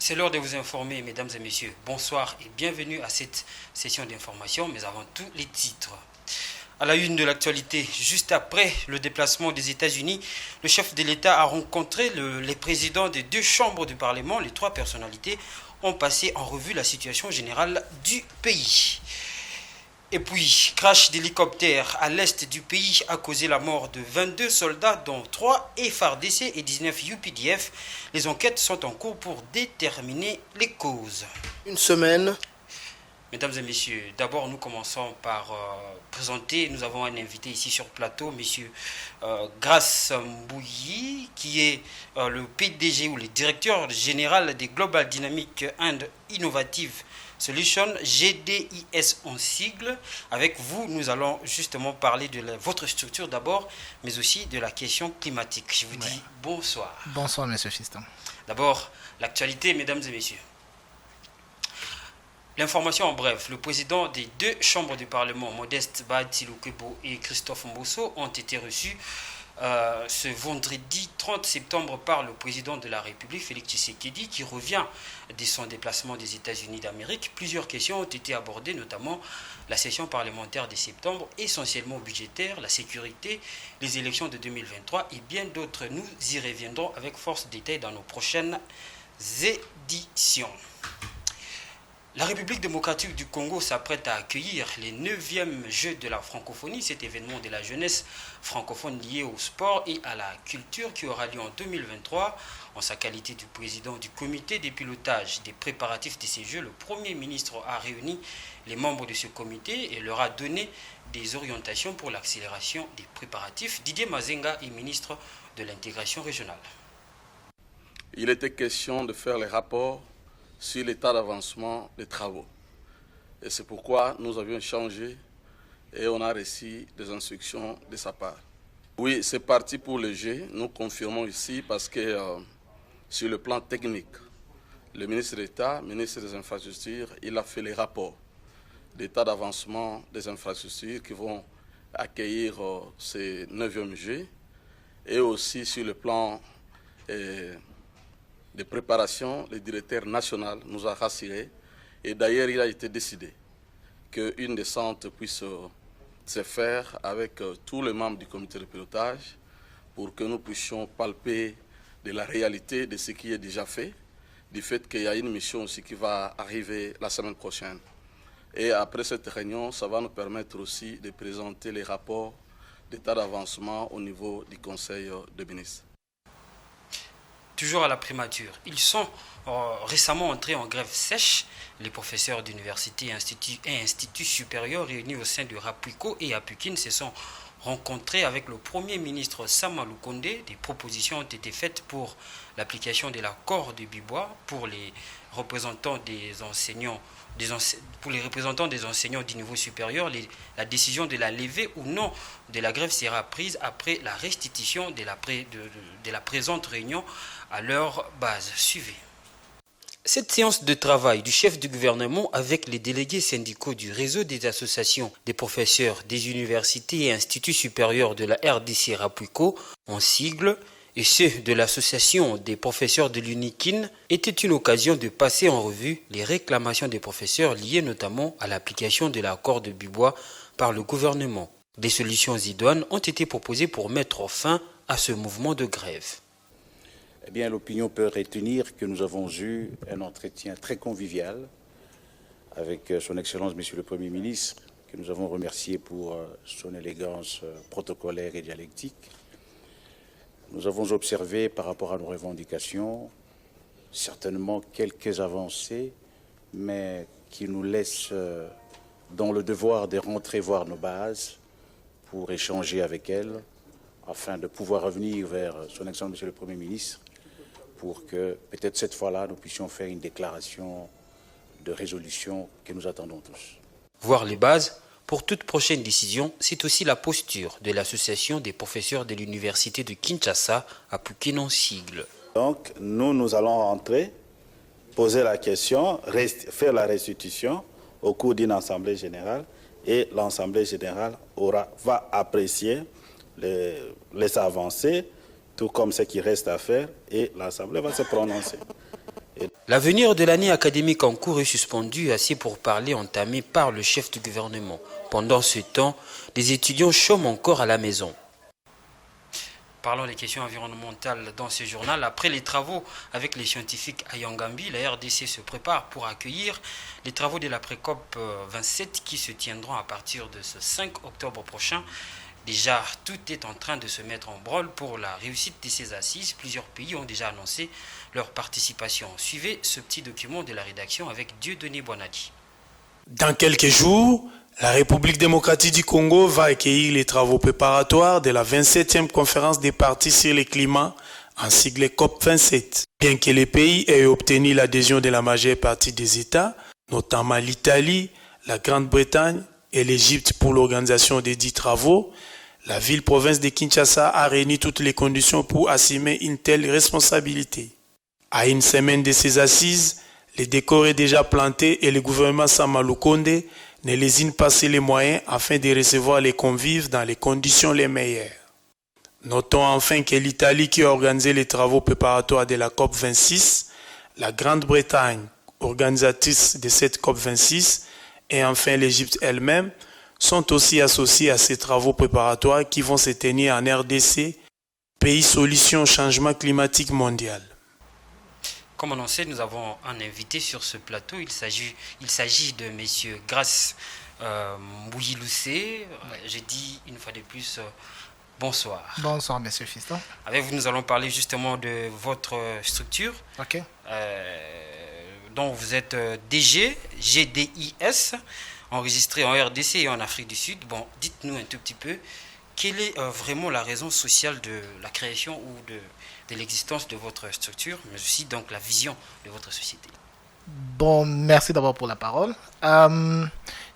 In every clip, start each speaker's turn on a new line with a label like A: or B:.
A: C'est l'heure de vous informer, mesdames et messieurs. Bonsoir et bienvenue à cette session d'information, mais avant tout, les titres. À la une de l'actualité, juste après le déplacement des États-Unis, le chef de l'État a rencontré les présidents des deux chambres du Parlement. Les trois personnalités ont passé en revue la situation générale du pays. Et puis, crash d'hélicoptère à l'est du pays a causé la mort de 22 soldats, dont 3 FARDC et 19 UPDF. Les enquêtes sont en cours pour déterminer les causes.
B: Une semaine.
A: Mesdames et messieurs, d'abord nous commençons par présenter, nous avons un invité ici sur plateau, monsieur Grace Mbouyi, qui est le PDG ou le directeur général des Global Dynamic and Innovative Solutions, GDIS en sigle. Avec vous, nous allons justement parler de votre structure d'abord, mais aussi de la question climatique. Je vous dis bonsoir.
C: Bonsoir, monsieur Fiston.
A: D'abord, l'actualité, mesdames et messieurs. L'information en bref, le président des deux chambres du Parlement, Modeste Bahati-Lukwebo et Christophe Mbosso, ont été reçus ce vendredi 30 septembre par le président de la République, Félix Tshisekedi, qui revient de son déplacement des États-Unis d'Amérique. Plusieurs questions ont été abordées, notamment la session parlementaire de septembre, essentiellement budgétaire, la sécurité, les élections de 2023 et bien d'autres. Nous y reviendrons avec force détail dans nos prochaines éditions. La République démocratique du Congo s'apprête à accueillir les 9e Jeux de la francophonie, cet événement de la jeunesse francophone lié au sport et à la culture qui aura lieu en 2023. En sa qualité de président du comité de pilotage des préparatifs de ces Jeux, le Premier ministre a réuni les membres de ce comité et leur a donné des orientations pour l'accélération des préparatifs. Didier Mazenga est ministre de l'intégration régionale.
D: Il était question de faire les rapports sur l'état d'avancement des travaux. Et c'est pourquoi nous avions changé et on a reçu des instructions de sa part. Oui, c'est parti pour le G. Nous confirmons ici parce que sur le plan technique, le ministre d'État, ministre des Infrastructures, il a fait les rapports d'état d'avancement des infrastructures qui vont accueillir ces 9e G. Et aussi sur le plan de préparation, le directeur national nous a rassurés. Et d'ailleurs, il a été décidé qu'une descente puisse se faire avec tous les membres du comité de pilotage pour que nous puissions palper de la réalité de ce qui est déjà fait, du fait qu'il y a une mission aussi qui va arriver la semaine prochaine. Et après cette réunion, ça va nous permettre aussi de présenter les rapports d'état d'avancement au niveau du Conseil des ministres.
A: Toujours à la primature, ils sont récemment entrés en grève sèche. Les professeurs d'université et instituts supérieurs réunis au sein de Rapuiko et Apukine se sont rencontrés avec le Premier ministre Sama Lukonde. Des propositions ont été faites pour l'application de l'accord de Bibois pour les représentants des enseignants. Pour les représentants des enseignants du niveau supérieur, la décision de la levée ou non de la grève sera prise après la restitution de la présente réunion à leur base. Suivez. Cette séance de travail du chef du gouvernement avec les délégués syndicaux du réseau des associations des professeurs des universités et instituts supérieurs de la RDC Rapuiko, en sigle, et ceux de l'association des professeurs de l'UNIKIN était une occasion de passer en revue les réclamations des professeurs liées notamment à l'application de l'accord de Bibois par le gouvernement. Des solutions idoines ont été proposées pour mettre fin à ce mouvement de grève.
E: Eh bien, l'opinion peut retenir que nous avons eu un entretien très convivial avec son Excellence, Monsieur le Premier ministre, que nous avons remercié pour son élégance protocolaire et dialectique. Nous avons observé par rapport à nos revendications certainement quelques avancées, mais qui nous laissent dans le devoir de rentrer voir nos bases pour échanger avec elles, afin de pouvoir revenir vers son Excellence Monsieur le Premier ministre, pour que peut-être cette fois-là nous puissions faire une déclaration de résolution que nous attendons tous.
A: Voir les bases. Pour toute prochaine décision, c'est aussi la posture de l'association des professeurs de l'université de Kinshasa, Apukine en sigle.
F: Donc, nous allons rentrer, poser la question, faire la restitution au cours d'une assemblée générale et l'assemblée générale va apprécier les avancées, tout comme ce qui reste à faire et l'assemblée va se prononcer.
A: L'avenir de l'année académique en cours est suspendu à ces pourparlers entamés par le chef du gouvernement. Pendant ce temps, les étudiants chôment encore à la maison. Parlons des questions environnementales dans ce journal. Après les travaux avec les scientifiques à Yangambi, la RDC se prépare pour accueillir les travaux de la pré-COP 27 qui se tiendront à partir de ce 5 octobre prochain. Déjà, tout est en train de se mettre en branle pour la réussite de ces assises. Plusieurs pays ont déjà annoncé leur participation. Suivez ce petit document de la rédaction avec Dieudonné Bonadi.
B: Dans quelques jours, la République démocratique du Congo va accueillir les travaux préparatoires de la 27e conférence des partis sur le climat, en sigle COP27. Bien que les pays aient obtenu l'adhésion de la majeure partie des États, notamment l'Italie, la Grande-Bretagne et l'Égypte pour l'organisation des dits travaux, la ville-province de Kinshasa a réuni toutes les conditions pour assumer une telle responsabilité. À une semaine de ces assises, le décor est déjà planté et le gouvernement Sama Lukonde ne lésine pas les moyens afin de recevoir les convives dans les conditions les meilleures. Notons enfin que l'Italie qui a organisé les travaux préparatoires de la COP26, la Grande-Bretagne, organisatrice de cette COP26, et enfin l'Égypte elle-même, sont aussi associés à ces travaux préparatoires qui vont se tenir en RDC, pays solution au changement climatique mondial.
A: Comme annoncé, nous avons un invité sur ce plateau. Il s'agit de M. Grace Mbouyiloussé. Je dis une fois de plus bonsoir.
C: Bonsoir, M. Fiston.
A: Avec vous, nous allons parler justement de votre structure.
C: Ok.
A: Dont vous êtes DG, GDIS, enregistré en RDC et en Afrique du Sud. Bon, dites-nous un tout petit peu, quelle est vraiment la raison sociale de la création ou de l'existence de votre structure, mais aussi donc la vision de votre société?
C: Bon, merci d'abord pour la parole.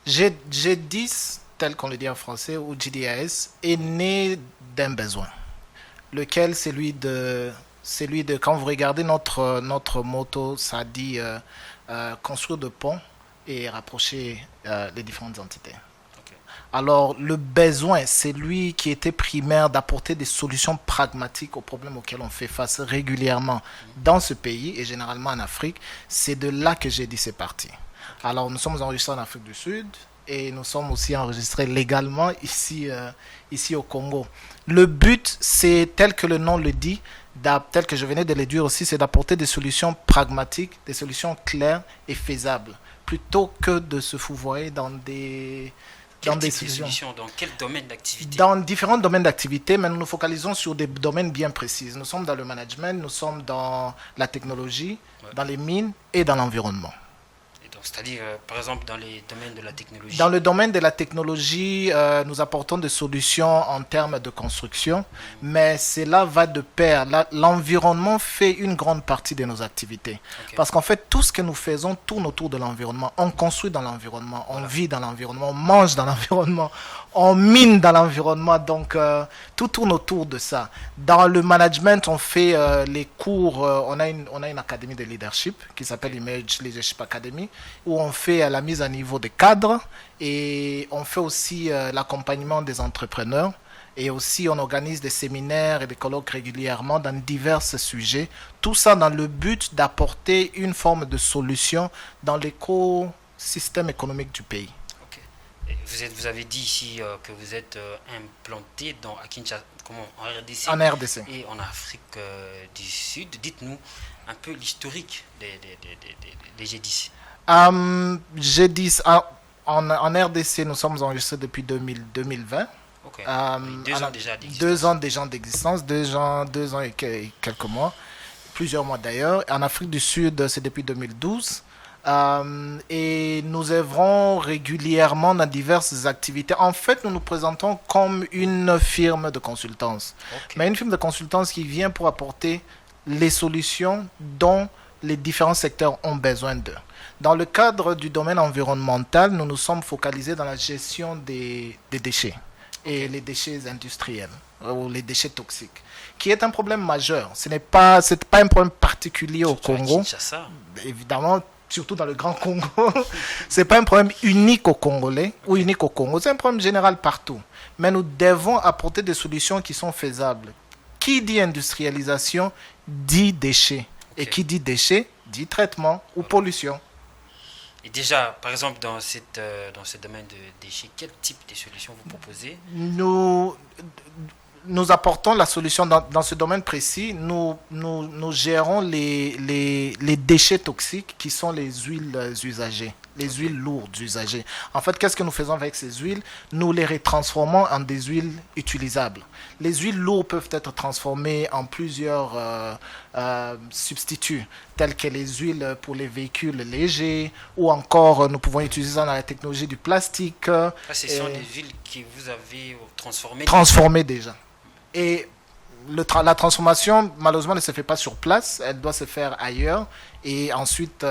C: G10, tel qu'on le dit en français, ou GDIS, est né d'un besoin, lequel celui de quand vous regardez notre motto, ça dit construire de ponts et rapprocher les différentes entités. Okay. Alors, le besoin, c'est lui qui était primaire d'apporter des solutions pragmatiques aux problèmes auxquels on fait face régulièrement dans ce pays et généralement en Afrique. C'est de là que j'ai dit c'est parti. Alors, nous sommes enregistrés en Afrique du Sud et nous sommes aussi enregistrés légalement ici au Congo. Le but, c'est tel que le nom le dit, tel que je venais de le dire aussi, c'est d'apporter des solutions pragmatiques, des solutions claires et faisables, plutôt que de se fouvoyer dans des solutions.
A: Dans quel domaine d'activité?
C: Dans différents domaines d'activité, mais nous nous focalisons sur des domaines bien précis. Nous sommes dans le management, nous sommes dans la technologie, dans les mines et dans l'environnement.
A: C'est-à-dire, par exemple, dans les domaines de la technologie?
C: Dans le domaine de la technologie, nous apportons des solutions en termes de construction, mais cela va de pair. L'environnement fait une grande partie de nos activités. Okay. Parce qu'en fait, tout ce que nous faisons tourne autour de l'environnement. On construit dans l'environnement, on vit dans l'environnement, on mange dans l'environnement, on mine dans l'environnement. Donc, tout tourne autour de ça. Dans le management, on fait les cours, on a une académie de leadership qui s'appelle Image Leadership Academy, où on fait la mise à niveau des cadres et on fait aussi l'accompagnement des entrepreneurs et aussi on organise des séminaires et des colloques régulièrement dans divers sujets. Tout ça dans le but d'apporter une forme de solution dans l'écosystème économique du pays.
A: Okay. Et vous avez dit ici que vous êtes implanté à Kinshasa, en RDC, et en Afrique du Sud. Dites-nous un peu l'historique des G10.
C: G10, en RDC, nous sommes enregistrés depuis 2020.
A: Okay. 2 ans déjà d'existence.
C: 2 ans déjà d'existence, 2 ans et quelques mois, plusieurs mois d'ailleurs. En Afrique du Sud, c'est depuis 2012. Et nous œuvrons régulièrement dans diverses activités. En fait, nous nous présentons comme une firme de consultance. Okay. Mais une firme de consultance qui vient pour apporter les solutions dont les différents secteurs ont besoin d'eux. Dans le cadre du domaine environnemental, nous nous sommes focalisés dans la gestion des déchets et les déchets industriels ou les déchets toxiques, qui est un problème majeur. Ce n'est pas un problème particulier au Congo. Évidemment, surtout dans le Grand Congo. Ce n'est pas un problème unique aux Congolais ou unique au Congo. C'est un problème général partout. Mais nous devons apporter des solutions qui sont faisables. Qui dit industrialisation dit déchets. Et qui dit déchets dit traitement ou pollution.
A: Et déjà, par exemple, dans ce domaine de déchets, quel type de solution vous proposez?
C: Nous apportons la solution dans ce domaine précis. Nous gérons les déchets toxiques qui sont les huiles usagées, les huiles lourdes usagées. En fait, qu'est-ce que nous faisons avec ces huiles? Nous les retransformons en des huiles utilisables. Les huiles lourdes peuvent être transformées en plusieurs substituts, tels que les huiles pour les véhicules légers, ou encore nous pouvons utiliser ça dans la technologie du plastique.
A: Ça, ce sont des huiles que vous avez transformées.
C: Transformées déjà. Et la transformation, malheureusement, ne se fait pas sur place. Elle doit se faire ailleurs et ensuite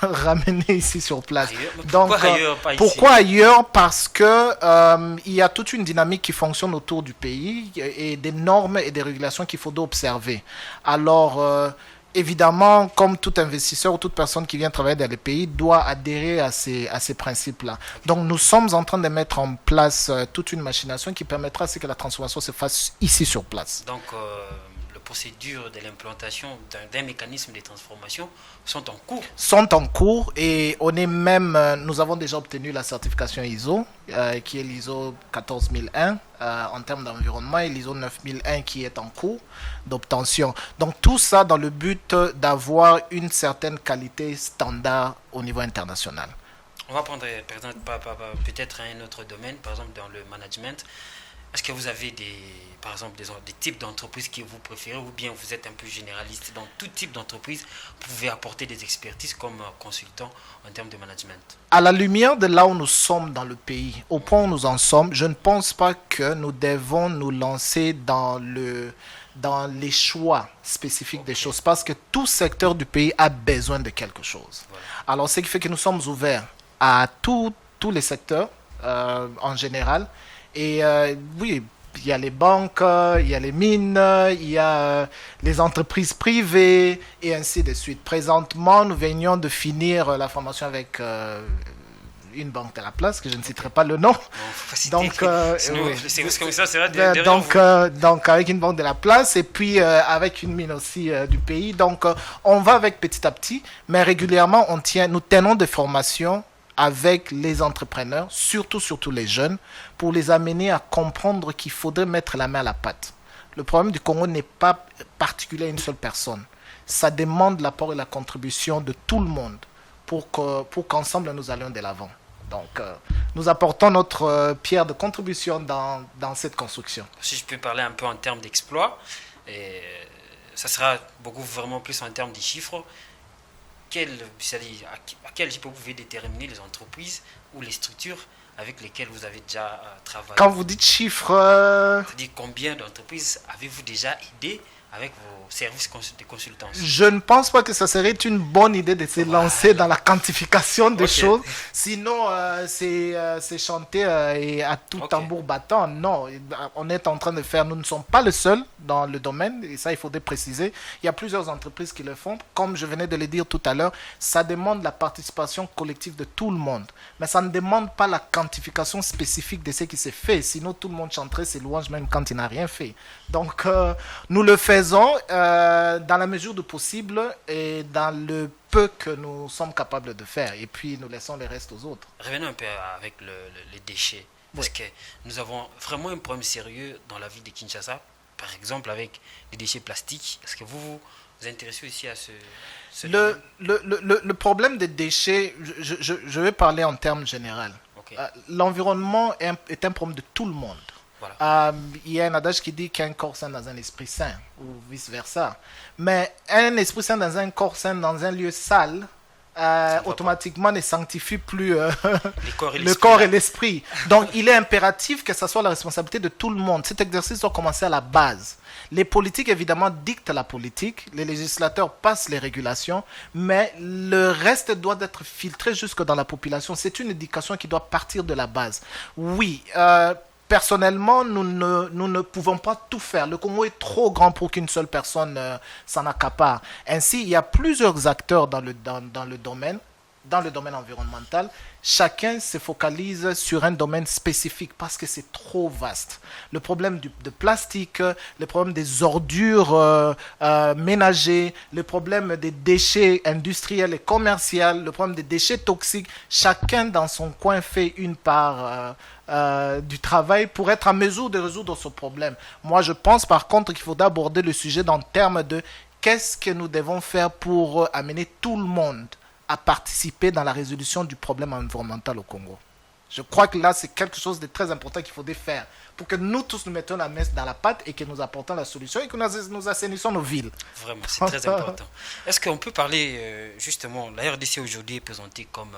C: ramener ici sur place. Donc,
A: pourquoi ailleurs, pas ici?
C: Pourquoi ailleurs? Parce que il y a toute une dynamique qui fonctionne autour du pays et des normes et des régulations qu'il faut observer. Alors, évidemment, comme tout investisseur ou toute personne qui vient travailler dans les pays doit adhérer à ces principes-là. Donc, nous sommes en train de mettre en place toute une machination qui permettra à ce que la transformation se fasse ici sur place.
A: Donc, les procédures de l'implantation d'un mécanisme de transformation sont en cours.
C: Sont en cours et nous avons déjà obtenu la certification ISO, qui est l'ISO 14001 en termes d'environnement et l'ISO 9001 qui est en cours d'obtention. Donc tout ça dans le but d'avoir une certaine qualité standard au niveau international.
A: On va prendre peut-être un autre domaine, par exemple dans le management. Est-ce que vous avez par exemple des types d'entreprises que vous préférez ou bien vous êtes un peu généraliste? Dans tout type d'entreprise, vous pouvez apporter des expertises comme consultant en termes de management.
C: À la lumière de là où nous sommes dans le pays, au point où nous en sommes, je ne pense pas que nous devons nous lancer dans les choix spécifiques des choses parce que tout secteur du pays a besoin de quelque chose. Voilà. Alors, ce qui fait que nous sommes ouverts à tous les secteurs en général. Et oui, il y a les banques, il y a les mines, il y a les entreprises privées et ainsi de suite. Présentement, nous venions de finir la formation avec une banque de la place, que je ne citerai pas le nom. Donc, donc avec une banque de la place et puis avec une mine aussi du pays. Donc, on va avec petit à petit, mais régulièrement, nous tenons des formations avec les entrepreneurs, surtout les jeunes, pour les amener à comprendre qu'il faudrait mettre la main à la pâte. Le problème du Congo n'est pas particulier à une seule personne. Ça demande l'apport et la contribution de tout le monde pour qu'ensemble nous allions de l'avant. Donc, nous apportons notre pierre de contribution dans cette construction.
A: Si je peux parler un peu en termes d'exploit, ça sera vraiment plus en termes de chiffres. À quel type vous pouvez déterminer les entreprises ou les structures avec lesquelles vous avez déjà travaillé?
C: Quand vous dites chiffres...
A: C'est-à-dire combien d'entreprises avez-vous déjà aidé avec vos services de consultance?
C: Je ne pense pas que ça serait une bonne idée de se lancer dans la quantification des choses. Sinon, c'est chanter et à tout tambour battant. Non, on est en train de faire... Nous ne sommes pas les seuls dans le domaine, et ça, il faudrait préciser. Il y a plusieurs entreprises qui le font. Comme je venais de le dire tout à l'heure, ça demande la participation collective de tout le monde. Mais ça ne demande pas la quantification spécifique de ce qui s'est fait. Sinon, tout le monde chanterait ses louanges même quand il n'a rien fait. Donc, nous le faisons dans la mesure du possible et dans le peu que nous sommes capables de faire. Et puis, nous laissons le reste aux autres.
A: Revenons un peu avec les déchets. Parce que nous avons vraiment un problème sérieux dans la ville de Kinshasa. Par exemple, avec les déchets plastiques. Est-ce que vous vous intéressez aussi à ce domaine?
C: Le problème des déchets, je vais parler en termes généraux.
A: Okay.
C: L'environnement est un problème de tout le monde. Voilà. Il y a un adage qui dit qu'un corps sain dans un esprit sain, ou vice-versa. Mais un esprit sain dans un corps sain dans un lieu sale, automatiquement ne sanctifie plus le corps et l'esprit. Donc, il est impératif que ce soit la responsabilité de tout le monde. Cet exercice doit commencer à la base. Les politiques, évidemment, dictent la politique. Les législateurs passent les régulations. Mais le reste doit être filtré jusque dans la population. C'est une éducation qui doit partir de la base. Oui, personnellement, nous ne pouvons pas tout faire. Le Congo est trop grand pour qu'une seule personne s'en accapare. Ainsi, il y a plusieurs acteurs dans le domaine dans le domaine environnemental, chacun se focalise sur un domaine spécifique parce que c'est trop vaste. Le problème de plastique, le problème des ordures ménagères, le problème des déchets industriels et commerciaux, le problème des déchets toxiques, chacun dans son coin fait une part du travail pour être en mesure de résoudre ce problème. Moi, je pense par contre qu'il faut aborder le sujet en termes de qu'est-ce que nous devons faire pour amener tout le monde à participer dans la résolution du problème environnemental au Congo. Je crois que là, c'est quelque chose de très important qu'il faudrait faire pour que nous tous nous mettons la main dans la pâte et que nous apportons la solution et que nous assainissons nos villes.
A: Vraiment, c'est très important. Est-ce qu'on peut parler, justement, la RDC aujourd'hui est présentée comme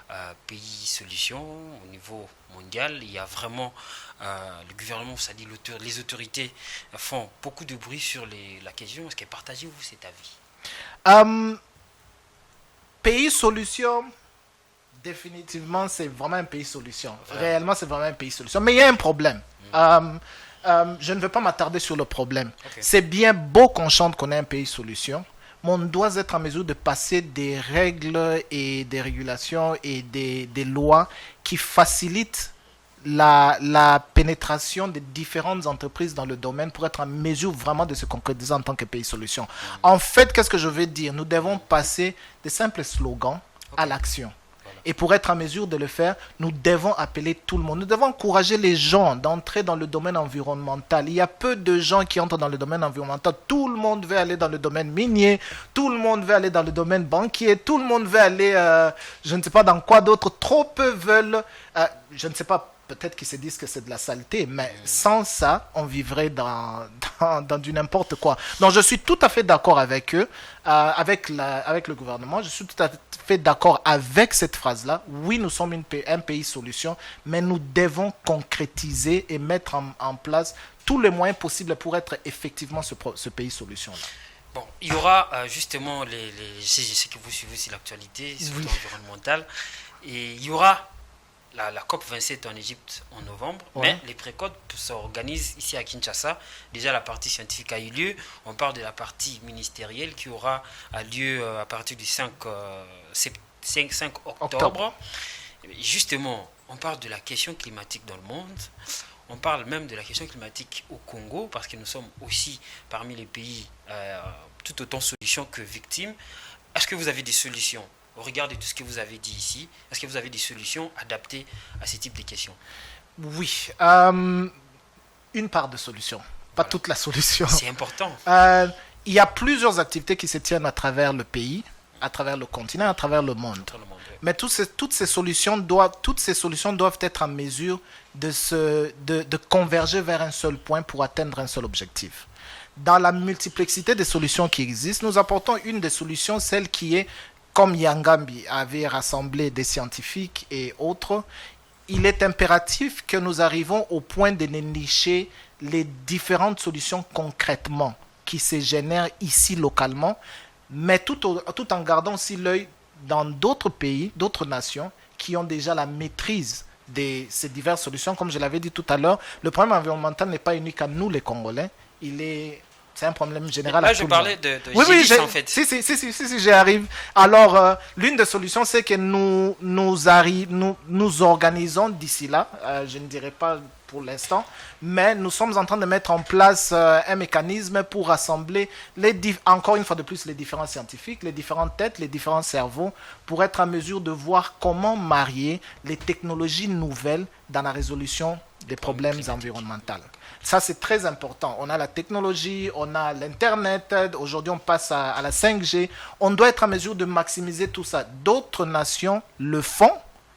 A: un pays solution au niveau mondial. Il y a vraiment, le gouvernement, c'est-à-dire les autorités font beaucoup de bruit sur la question. Est-ce que partagez-vous cet avis?
C: Pays solution, définitivement, c'est vraiment un pays solution. Réellement, c'est vraiment un pays solution. Mais il y a un problème. Je ne veux pas m'attarder sur le problème. Okay. C'est bien beau qu'on chante qu'on est un pays solution, mais on doit être en mesure de passer des règles et des régulations et des lois qui facilitent la pénétration des différentes entreprises dans le domaine pour être en mesure vraiment de se concrétiser en tant que pays solution. En fait, qu'est-ce que je veux dire? Nous devons passer des simples slogans à l'action. Et pour être en mesure de le faire, nous devons appeler tout le monde. Nous devons encourager les gens d'entrer dans le domaine environnemental. Il y a peu de gens qui entrent dans le domaine environnemental. Tout le monde veut aller dans le domaine minier. Tout le monde veut aller dans le domaine banquier. Tout le monde veut aller, je ne sais pas dans quoi d'autre. Trop peu veulent, je ne sais pas, peut-être qu'ils se disent que c'est de la saleté, mais sans ça, on vivrait dans du n'importe quoi. Donc, je suis tout à fait d'accord avec eux, avec le gouvernement. Je suis tout à fait d'accord avec cette phrase-là. Oui, nous sommes un pays solution, mais nous devons concrétiser et mettre en place tous les moyens possibles pour être effectivement ce pays solution-là.
A: Bon, il y aura justement, je sais que vous suivez aussi l'actualité, surtout environnementale, et il y aura la COP27 en Égypte en novembre, mais les pré-COP s'organisent ici à Kinshasa. Déjà, la partie scientifique a eu lieu. On parle de la partie ministérielle qui aura lieu à partir du 5 octobre. Justement, on parle de la question climatique dans le monde. On parle même de la question climatique au Congo, parce que nous sommes aussi parmi les pays tout autant solutions que victimes. Est-ce que vous avez des solutions au regard de tout ce que vous avez dit ici? Est-ce que vous avez des solutions adaptées à ce type de questions?
C: Oui, une part de solution, pas toute la solution.
A: C'est important.
C: Il y a plusieurs activités qui se tiennent à travers le pays, à travers le continent, à travers le monde. Mais toutes ces solutions doivent être en mesure de converger vers un seul point pour atteindre un seul objectif. Dans la multiplexité des solutions qui existent, nous apportons une des solutions, celle qui est, comme Yangambi avait rassemblé des scientifiques et autres, il est impératif que nous arrivons au point de nicher les différentes solutions concrètement qui se génèrent ici localement, mais tout en gardant aussi l'œil dans d'autres pays, d'autres nations qui ont déjà la maîtrise de ces diverses solutions. Comme je l'avais dit tout à l'heure, le problème environnemental n'est pas unique à nous les Congolais, c'est un problème général.
A: Là, je parlais de en fait.
C: Si, j'y arrive. Alors, l'une des solutions, c'est que nous organisons d'ici là, je ne dirais pas pour l'instant, mais nous sommes en train de mettre en place un mécanisme pour rassembler, encore une fois de plus, les différents scientifiques, les différentes têtes, les différents cerveaux, pour être en mesure de voir comment marier les technologies nouvelles dans la résolution des problèmes environnementaux. Ça, c'est très important. On a la technologie, on a l'Internet, aujourd'hui on passe à la 5G. On doit être en mesure de maximiser tout ça. D'autres nations le font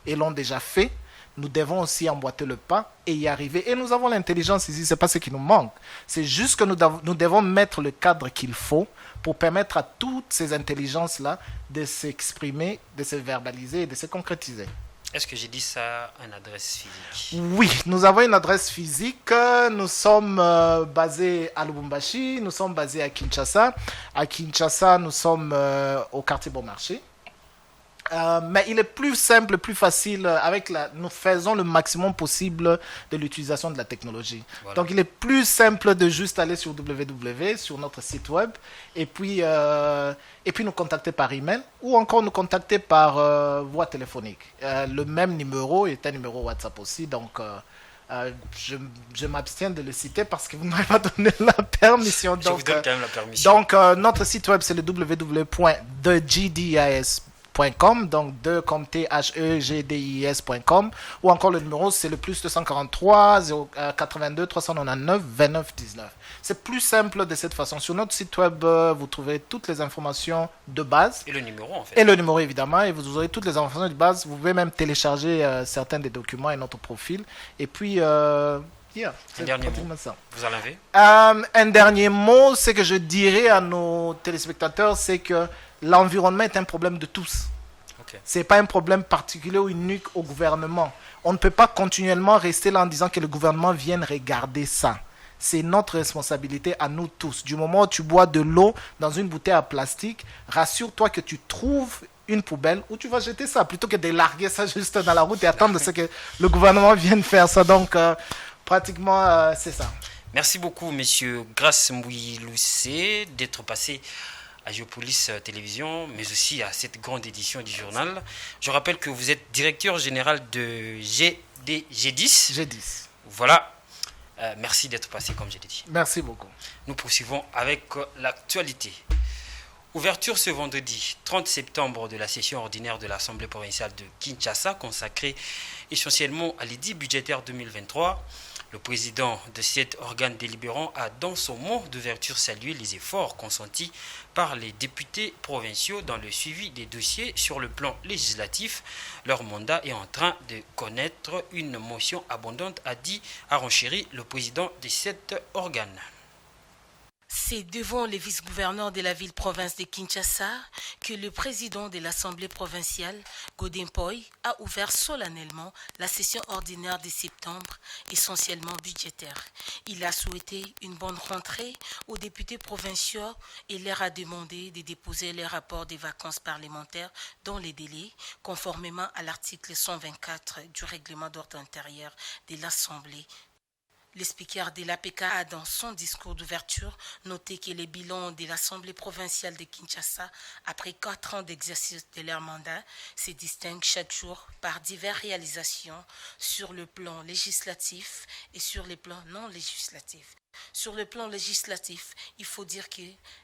C: et l'ont déjà fait. Nous devons aussi emboîter le pas et y arriver. Et nous avons l'intelligence ici, ce n'est pas ce qui nous manque. C'est juste que nous devons mettre le cadre qu'il faut pour permettre à toutes ces intelligences-là de s'exprimer, de se verbaliser et de se concrétiser.
A: Est-ce que j'ai dit ça à une adresse physique?
C: Oui, nous avons une adresse physique. Nous sommes basés à Lubumbashi, nous sommes basés à Kinshasa. À Kinshasa, nous sommes au quartier Bon Marché. Mais il est plus simple, plus facile. Nous faisons le maximum possible de l'utilisation de la technologie.
A: Voilà.
C: Donc, il est plus simple de juste aller sur www, sur notre site web, et puis nous contacter par email ou encore nous contacter par voie téléphonique. Le même numéro est un numéro WhatsApp aussi, donc je m'abstiens de le citer parce que vous ne m'avez pas donné la permission.
A: Je vous donne quand même la permission.
C: Donc, notre site web, c'est le www.thegdis.com, donc de comme THEGDIS.com, ou encore le numéro, c'est le plus 243 082 399 29 19. C'est plus simple de cette façon. Sur notre site web, vous trouverez toutes les informations de base.
A: Et le numéro, en fait.
C: Et le numéro, évidemment, et vous aurez toutes les informations de base. Vous pouvez même télécharger certains des documents et notre profil. Et puis,
A: un dernier mot.
C: ça.
A: Vous en avez?
C: Un dernier mot, c'est que je dirais à nos téléspectateurs, c'est que l'environnement est un problème de tous.
A: Okay.
C: Ce n'est pas un problème particulier ou unique au gouvernement. On ne peut pas continuellement rester là en disant que le gouvernement vienne regarder ça. C'est notre responsabilité à nous tous. Du moment où tu bois de l'eau dans une bouteille à plastique, rassure-toi que tu trouves une poubelle où tu vas jeter ça, plutôt que de larguer ça juste dans la route et attendre ce que le gouvernement vienne faire ça. Donc, pratiquement, c'est ça.
A: Merci beaucoup, monsieur Grace Mbouiloussé, d'être passé à Géopolis Télévision, mais aussi à cette grande édition du journal. Je rappelle que vous êtes directeur général de G10.
C: G10.
A: Voilà. Merci d'être passé, comme je l'ai dit.
C: Merci beaucoup.
A: Nous poursuivons avec l'actualité. Ouverture ce vendredi 30 septembre de la session ordinaire de l'Assemblée provinciale de Kinshasa, consacrée essentiellement à l'édit budgétaire 2023. Le président de cet organe délibérant a, dans son mot d'ouverture, salué les efforts consentis par les députés provinciaux dans le suivi des dossiers sur le plan législatif. Leur mandat est en train de connaître une motion abondante, a renchéri le président de cet organe.
G: C'est devant les vice-gouverneurs de la ville-province de Kinshasa que le président de l'Assemblée provinciale, Godin Poy, a ouvert solennellement la session ordinaire de septembre, essentiellement budgétaire. Il a souhaité une bonne rentrée aux députés provinciaux et leur a demandé de déposer les rapports des vacances parlementaires dans les délais, conformément à l'article 124 du règlement d'ordre intérieur de l'Assemblée. Le speaker de l'APK a, dans son discours d'ouverture, noté que les bilans de l'Assemblée provinciale de Kinshasa, après 4 ans d'exercice de leur mandat, se distinguent chaque jour par diverses réalisations sur le plan législatif et sur le plan non législatif. Sur le plan législatif, il faut dire que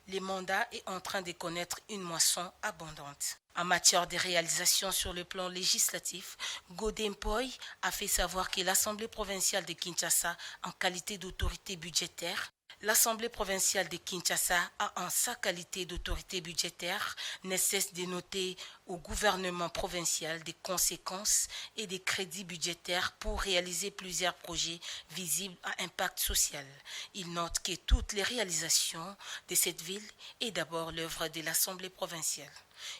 G: le mandat est en train de connaître une moisson abondante. En matière de réalisation sur le plan législatif, Godin Poy a fait savoir que l'Assemblée provinciale de Kinshasa, en qualité d'autorité budgétaire, l'Assemblée provinciale de Kinshasa a, en sa qualité d'autorité budgétaire, ne cesse de noter au gouvernement provincial des conséquences et des crédits budgétaires pour réaliser plusieurs projets visibles à impact social. Il note que toutes les réalisations de cette ville est d'abord l'œuvre de l'Assemblée provinciale.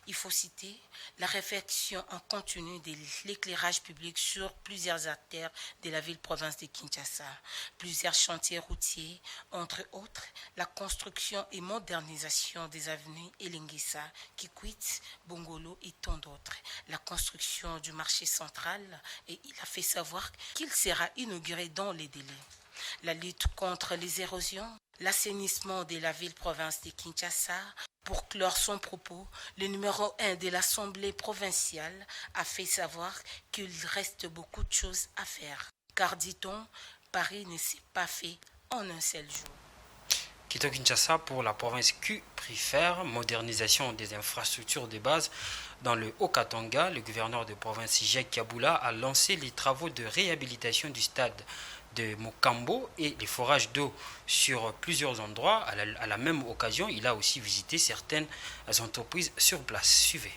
G: Il faut citer la réflexion en continu de l'éclairage public sur plusieurs artères de la ville-province de Kinshasa, plusieurs chantiers routiers, entre autres la construction et modernisation des avenues Elengissa, Kikwit, Bongolo et tant d'autres, la construction du marché central, et il a fait savoir qu'il sera inauguré dans les délais. La lutte contre les érosions, l'assainissement de la ville-province de Kinshasa. Pour clore son propos, le numéro 1 de l'Assemblée provinciale a fait savoir qu'il reste beaucoup de choses à faire. Car, dit-on, Paris ne s'est pas fait en un seul jour.
A: Quito Kinshasa pour la province Q préfère modernisation des infrastructures de base. Dans le Haut-Katanga, le gouverneur de province Jacques Kaboula a lancé les travaux de réhabilitation du stade de Mokambo et les forages d'eau sur plusieurs endroits. À la même occasion, il a aussi visité certaines entreprises sur place. Suivez.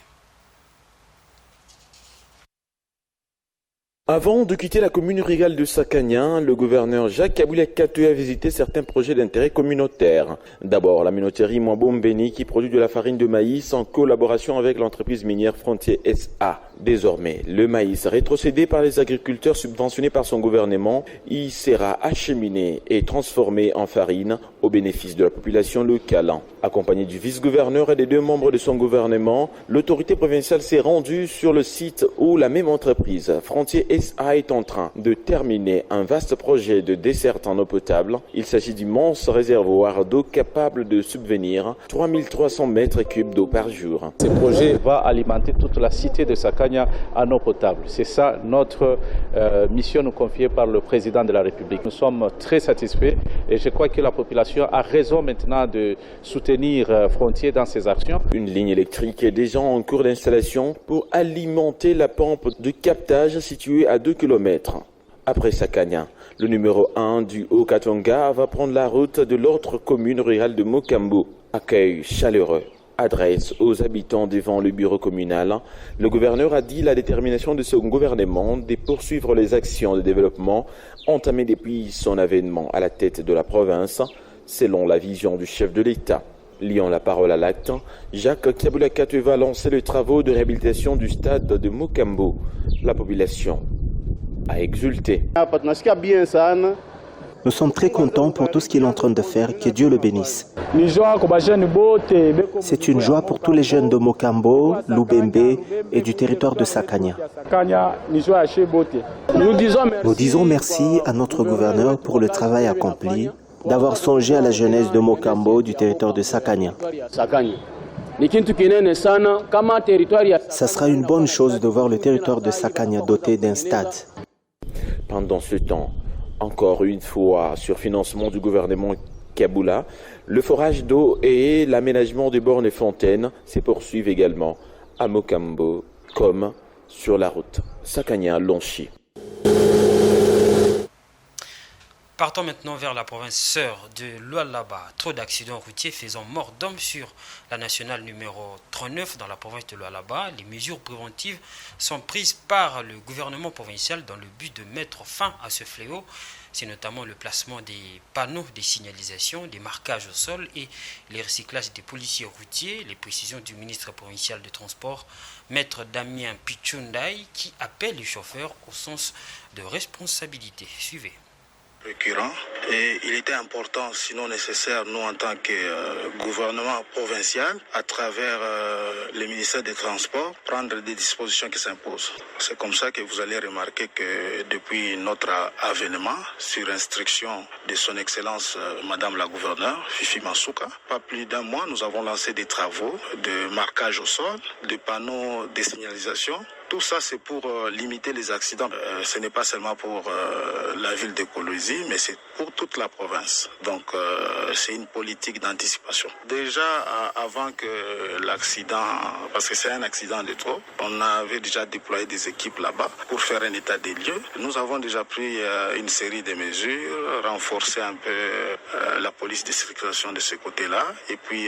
H: Avant de quitter la commune rurale de Sakanya, le gouverneur Jacques Kabila Kato a visité certains projets d'intérêt communautaire. D'abord, la minoterie Mwabombeni qui produit de la farine de maïs en collaboration avec l'entreprise minière Frontier SA. Désormais, le maïs rétrocédé par les agriculteurs subventionnés par son gouvernement y sera acheminé et transformé en farine au bénéfice de la population locale. Accompagné du vice-gouverneur et des 2 membres de son gouvernement, l'autorité provinciale s'est rendue sur le site où la même entreprise, Frontier SA, est en train de terminer un vaste projet de desserte en eau potable. Il s'agit d'immenses réservoirs d'eau capables de subvenir 3300 mètres cubes d'eau par jour.
I: Ce projet va alimenter toute la cité de Sakanya en eau potable. C'est ça notre mission nous confiée par le président de la République. Nous sommes très satisfaits et je crois que la population a raison maintenant de soutenir Frontier dans ses actions.
H: Une ligne électrique est déjà en cours d'installation pour alimenter la pompe de captage située à 2 km. Après Sakanya, le numéro 1 du Haut-Katanga va prendre la route de l'autre commune rurale de Mokambo. Accueil chaleureux, adresse aux habitants devant le bureau communal. Le gouverneur a dit la détermination de son gouvernement de poursuivre les actions de développement entamées depuis son avènement à la tête de la province, selon la vision du chef de l'État. Liant la parole à l'acte, Jacques Kabila Kato va lancer les travaux de réhabilitation du stade de Mokambo. La population a exulté.
J: Nous sommes très contents pour tout ce qu'il est en train de faire, que Dieu le bénisse. C'est une joie pour tous les jeunes de Mokambo, Lubembe et du territoire de Sakanya. Nous disons merci à notre gouverneur pour le travail accompli, d'avoir songé à la jeunesse de Mokambo du territoire de Sakanya. Ça sera une bonne chose de voir le territoire de Sakanya doté d'un stade.
H: Pendant ce temps, encore une fois, sur financement du gouvernement Kabila, le forage d'eau et l'aménagement des bornes et fontaines se poursuivent également à Mokambo comme sur la route Sakanya-Lonchi.
A: Partons maintenant vers la province sœur de Lualaba. Trop d'accidents routiers faisant mort d'hommes sur la nationale numéro 39 dans la province de Lualaba. Les mesures préventives sont prises par le gouvernement provincial dans le but de mettre fin à ce fléau. C'est notamment le placement des panneaux de signalisation, des marquages au sol et les recyclages des policiers routiers. Les précisions du ministre provincial des Transports, Maître Damien Pichundaï, qui appelle les chauffeurs au sens de responsabilité. Suivez.
K: Récurrent et il était important, sinon nécessaire, nous en tant que gouvernement provincial, à travers le ministère des Transports, prendre des dispositions qui s'imposent. C'est comme ça que vous allez remarquer que depuis notre avènement, sur instruction de son Excellence Madame la Gouverneure, Fifi Masuka, pas plus d'un mois, nous avons lancé des travaux de marquage au sol, de panneaux de signalisation. Tout ça, c'est pour limiter les accidents. Ce n'est pas seulement pour la ville de Kolwezi, mais c'est pour toute la province. Donc, c'est une politique d'anticipation. Déjà, avant que l'accident, parce que c'est un accident de trop, on avait déjà déployé des équipes là-bas pour faire un état des lieux. Nous avons déjà pris une série de mesures, renforcer un peu la police de circulation de ce côté-là. Et puis,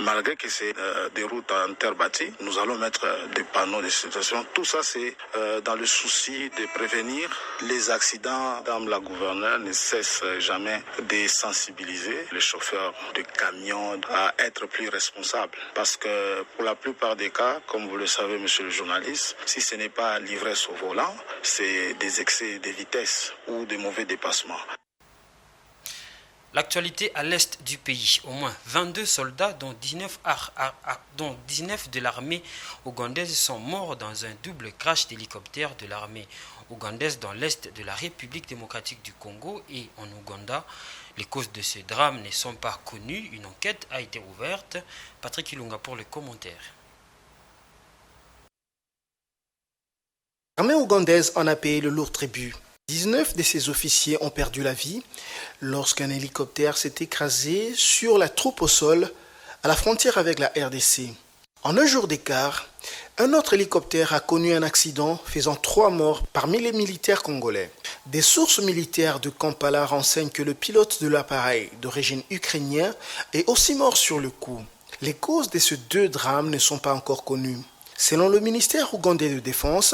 K: malgré que c'est des routes en terre bâtie, nous allons mettre des panneaux de circulation. Tout ça, c'est dans le souci de prévenir les accidents. Madame la gouverneure ne cesse jamais de sensibiliser les chauffeurs de camions à être plus responsables. Parce que pour la plupart des cas, comme vous le savez, monsieur le journaliste, si ce n'est pas l'ivresse au volant, c'est des excès de vitesse ou de mauvais dépassements.
A: L'actualité à l'est du pays, au moins 22 soldats, dont 19 de l'armée ougandaise, sont morts dans un double crash d'hélicoptère de l'armée ougandaise dans l'est de la République démocratique du Congo et en Ouganda. Les causes de ce drame ne sont pas connues. Une enquête a été ouverte. Patrick Ilunga pour le commentaire.
L: L'armée ougandaise en a payé le lourd tribut. 19 de ses officiers ont perdu la vie lorsqu'un hélicoptère s'est écrasé sur la troupe au sol à la frontière avec la RDC. En un jour d'écart, un autre hélicoptère a connu un accident faisant 3 morts parmi les militaires congolais. Des sources militaires de Kampala renseignent que le pilote de l'appareil d'origine ukrainienne est aussi mort sur le coup. Les causes de ces 2 drames ne sont pas encore connues. Selon le ministère ougandais de Défense,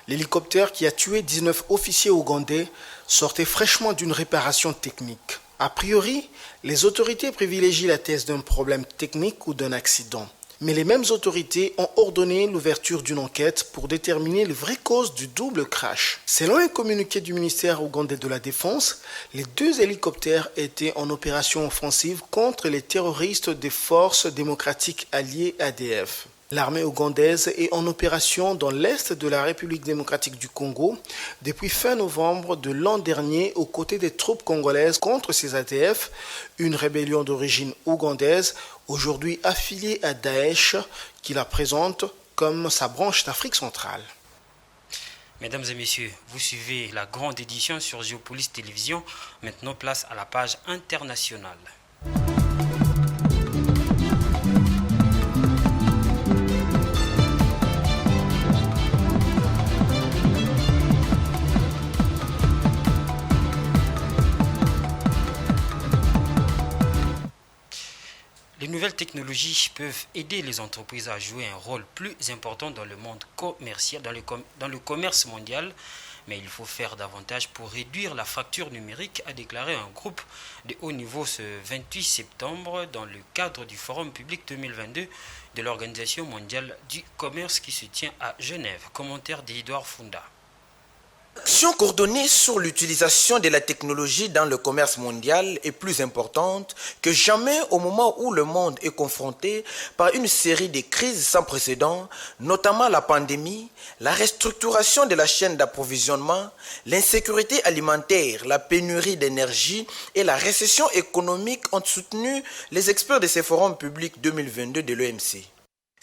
L: L'hélicoptère qui a tué 19 officiers ougandais sortait fraîchement d'une réparation technique. A priori, les autorités privilégient la thèse d'un problème technique ou d'un accident. Mais les mêmes autorités ont ordonné l'ouverture d'une enquête pour déterminer les vraies causes du double crash. Selon un communiqué du ministère ougandais de la Défense, les 2 hélicoptères étaient en opération offensive contre les terroristes des forces démocratiques alliées ADF. L'armée ougandaise est en opération dans l'est de la République démocratique du Congo depuis fin novembre de l'an dernier aux côtés des troupes congolaises contre ces ADF, une rébellion d'origine ougandaise aujourd'hui affiliée à Daesh qui la présente comme sa branche d'Afrique centrale.
A: Mesdames et messieurs, vous suivez la grande édition sur Géopolis Télévision. Maintenant, place à la page internationale. Les nouvelles technologies peuvent aider les entreprises à jouer un rôle plus important dans le monde commercial, dans le commerce mondial, mais il faut faire davantage pour réduire la fracture numérique, a déclaré un groupe de haut niveau ce 28 septembre dans le cadre du Forum public 2022 de l'Organisation mondiale du commerce qui se tient à Genève. Commentaire d'Edouard Funda.
M: L'action coordonnée sur l'utilisation de la technologie dans le commerce mondial est plus importante que jamais au moment où le monde est confronté par une série de crises sans précédent, notamment la pandémie, la restructuration de la chaîne d'approvisionnement, l'insécurité alimentaire, la pénurie d'énergie et la récession économique ont soutenu les experts de ce forum public 2022 de l'OMC.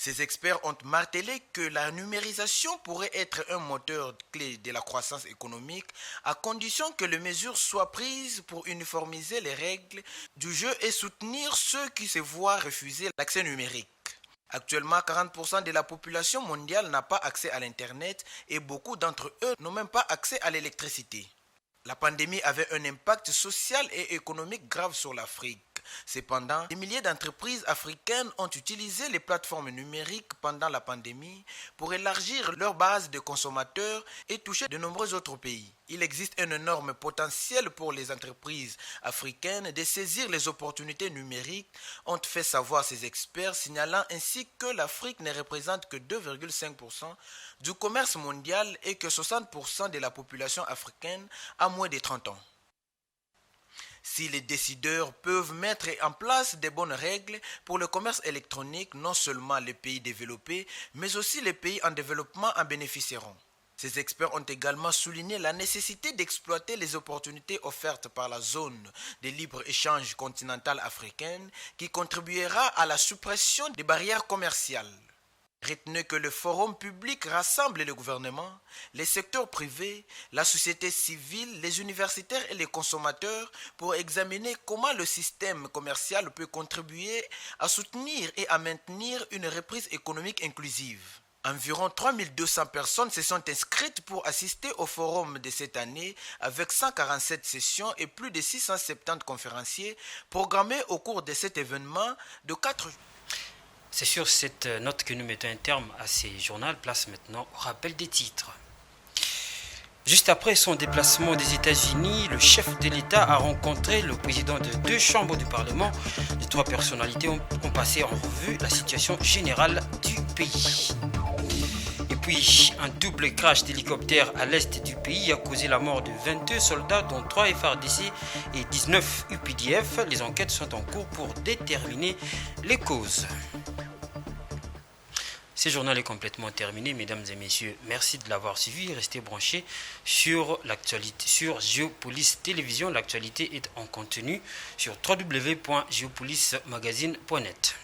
M: Ces experts ont martelé que la numérisation pourrait être un moteur clé de la croissance économique à condition que les mesures soient prises pour uniformiser les règles du jeu et soutenir ceux qui se voient refuser l'accès numérique. Actuellement, 40% de la population mondiale n'a pas accès à l'Internet et beaucoup d'entre eux n'ont même pas accès à l'électricité. La pandémie avait un impact social et économique grave sur l'Afrique. Cependant, des milliers d'entreprises africaines ont utilisé les plateformes numériques pendant la pandémie pour élargir leur base de consommateurs et toucher de nombreux autres pays. Il existe un énorme potentiel pour les entreprises africaines de saisir les opportunités numériques, ont fait savoir ces experts, signalant ainsi que l'Afrique ne représente que 2,5% du commerce mondial et que 60% de la population africaine a moins de 30 ans. Si les décideurs peuvent mettre en place des bonnes règles pour le commerce électronique, non seulement les pays développés, mais aussi les pays en développement en bénéficieront. Ces experts ont également souligné la nécessité d'exploiter les opportunités offertes par la zone de libre-échange continentale africaine qui contribuera à la suppression des barrières commerciales. Retenez que le forum public rassemble les gouvernements, les secteurs privés, la société civile, les universitaires et les consommateurs pour examiner comment le système commercial peut contribuer à soutenir et à maintenir une reprise économique inclusive. Environ 3200 personnes se sont inscrites pour assister au forum de cette année avec 147 sessions et plus de 670 conférenciers programmés au cours de cet événement de 4 jours.
A: C'est sur cette note que nous mettons un terme à ces journaux. Place maintenant au rappel des titres. Juste après son déplacement des États-Unis, le chef de l'État a rencontré le président de 2 chambres du Parlement. Les 3 personnalités ont passé en revue la situation générale du pays. Et puis, un double crash d'hélicoptère à l'est du pays a causé la mort de 22 soldats, dont 3 FARDC et 19 UPDF. Les enquêtes sont en cours pour déterminer les causes. Ce journal est complètement terminé, mesdames et messieurs. Merci de l'avoir suivi. Restez branchés sur l'actualité, sur Géopolis Télévision. L'actualité est en continu sur www.geopolismagazine.net.